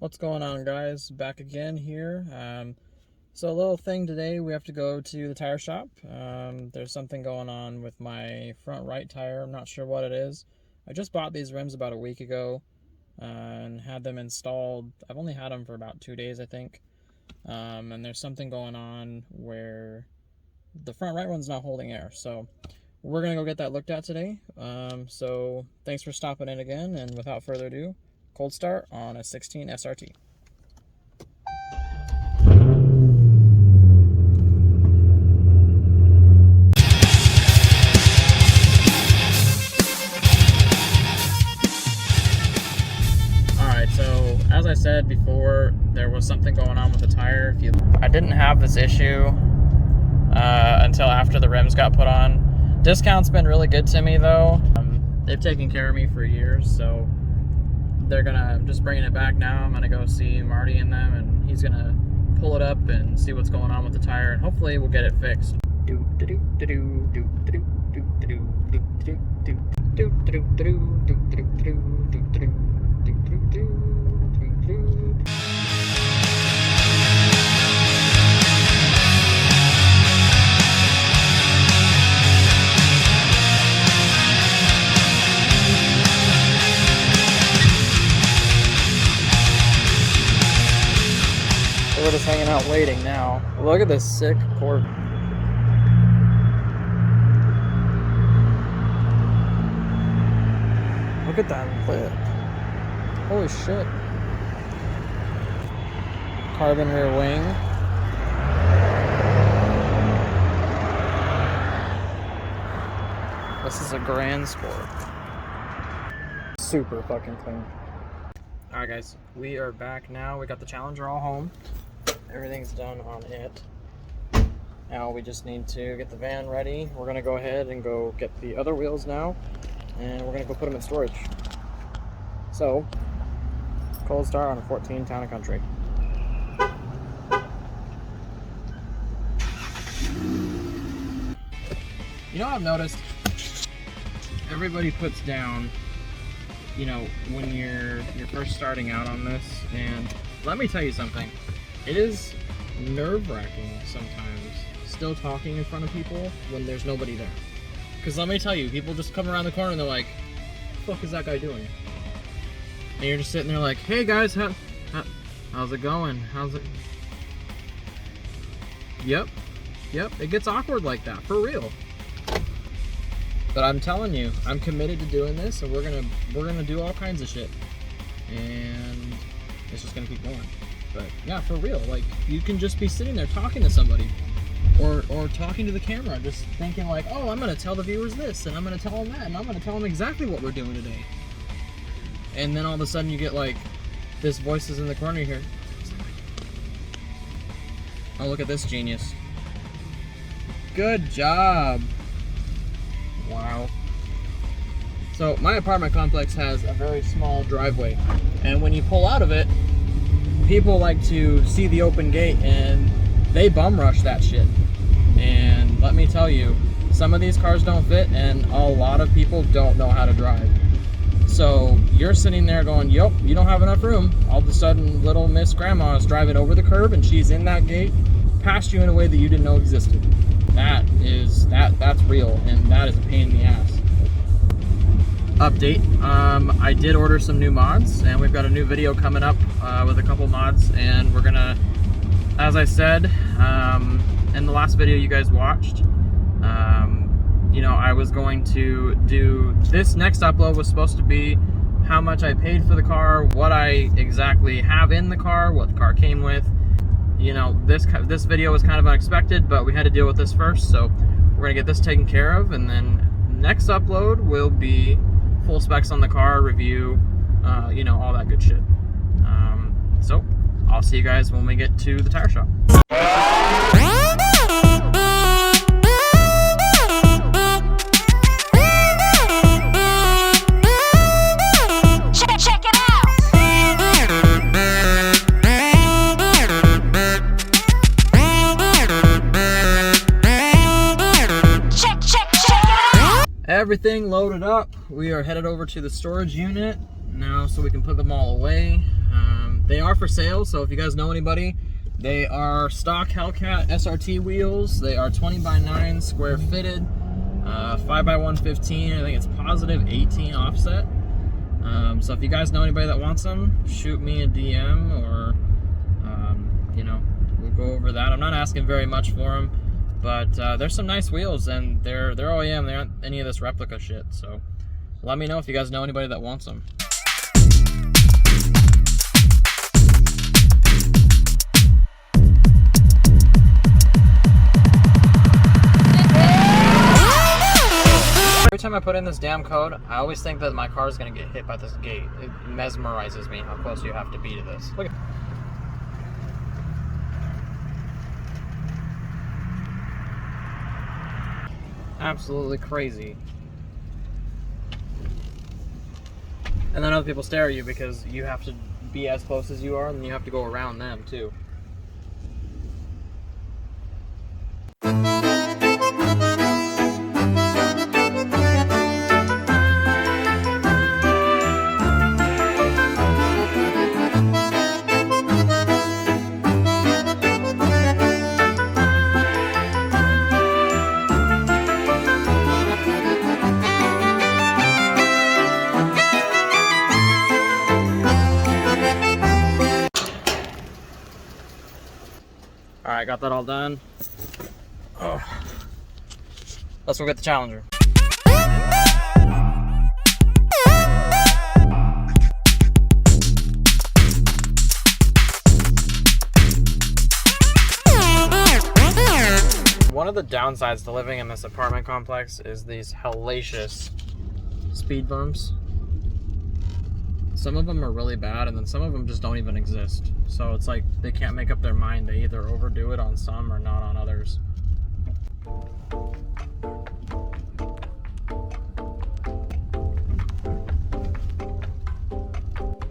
What's going on, guys? Back again here. So a little thing today, we have to go to the tire shop. There's something going on with my front right tire. I'm not sure what it is. I just bought these rims about a week ago and had them installed. I've only had them for about 2 days, I think. And there's something going on where the front right one's not holding air. So we're going to go get that looked at today. So thanks for stopping in again, and without further ado, cold start on a 16 SRT. Alright, so as I said before, there was something going on with the tire. I didn't have this issue until after the rims got put on. Discount's been really good to me though. They've taken care of me for years, so I'm just bringing it back now. I'm gonna go see Marty and them, and he's gonna pull it up and see what's going on with the tire, and hopefully we'll get it fixed. We're just hanging out waiting now. Look at this sick cord. Look at that lip. Holy shit. Carbon rear wing. This is a Grand Sport. Super fucking clean. Alright guys, we are back now. We got the Challenger all home. Everything's done on it. Now we just need to get the van ready. We're gonna go ahead and go get the other wheels now, and we're gonna go put them in storage. So, cold start on a 14 Town & Country. You know what I've noticed? Everybody puts down, you know, when you're first starting out on this, and let me tell you something. It is nerve-wracking sometimes still talking in front of people when there's nobody there. Because let me tell you, people just come around the corner and they're like, what the fuck is that guy doing? And you're just sitting there like, hey guys, how's it going? How's it? Yep, it gets awkward like that, for real. But I'm telling you, I'm committed to doing this, and we're gonna do all kinds of shit. And it's just gonna keep going. But yeah, for real, like, you can just be sitting there talking to somebody or talking to the camera, just thinking like, oh, I'm gonna tell the viewers this, and I'm gonna tell them that, and I'm gonna tell them exactly what we're doing today. And then all of a sudden you get like this voices in the corner here. Oh, look at this genius. Good job. Wow. So my apartment complex has a very small driveway, and when you pull out of it, people like to see the open gate and they bum rush that shit. And let me tell you, some of these cars don't fit, and a lot of people don't know how to drive. So you're sitting there going, yup, you don't have enough room. All of a sudden, little Miss Grandma is driving over the curb, and she's in that gate past you in a way that you didn't know existed. That's real, and that is a pain in the ass. Update, I did order some new mods, and we've got a new video coming up with a couple mods, and we're gonna, as I said in the last video you guys watched, you know, I was going to do, this next upload was supposed to be how much I paid for the car, what I exactly have in the car, what the car came with. You know, this video was kind of unexpected, but we had to deal with this first, so we're gonna get this taken care of, and then next upload will be full specs on the car, review, you know, all that good shit. So I'll see you guys when we get to the tire shop. Check it out. Everything loaded up. We are headed over to the storage unit now so we can put them all away. They are for sale, so if you guys know anybody, they are stock Hellcat SRT wheels. They are 20x9 square fitted, 5x115. I think it's positive 18 offset. So if you guys know anybody that wants them, shoot me a DM, or you know, we'll go over that. I'm not asking very much for them, but there's some nice wheels, and they're OEM. They aren't any of this replica shit. So let me know if you guys know anybody that wants them. Every time I put in this damn code, I always think that my car is going to get hit by this gate. It mesmerizes me how close you have to be to this. Look at absolutely crazy. And then other people stare at you because you have to be as close as you are, and then you have to go around them too. Alright, got that all done. Oh. Let's go get the Challenger. One of the downsides to living in this apartment complex is these hellacious speed bumps. Some of them are really bad, and then some of them just don't even exist. So it's like they can't make up their mind. They either overdo it on some or not on others.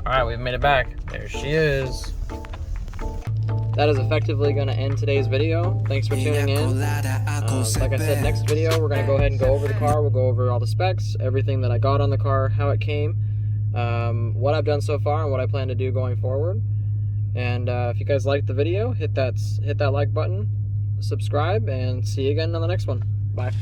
Alright, we've made it back. There she is. That is effectively going to end today's video. Thanks for tuning in. Like I said, next video we're going to go ahead and go over the car. We'll go over all the specs, everything that I got on the car, how it came, what I've done so far, and what I plan to do going forward. And if you guys liked the video, hit that like button, subscribe, and see you again on the next one. Bye.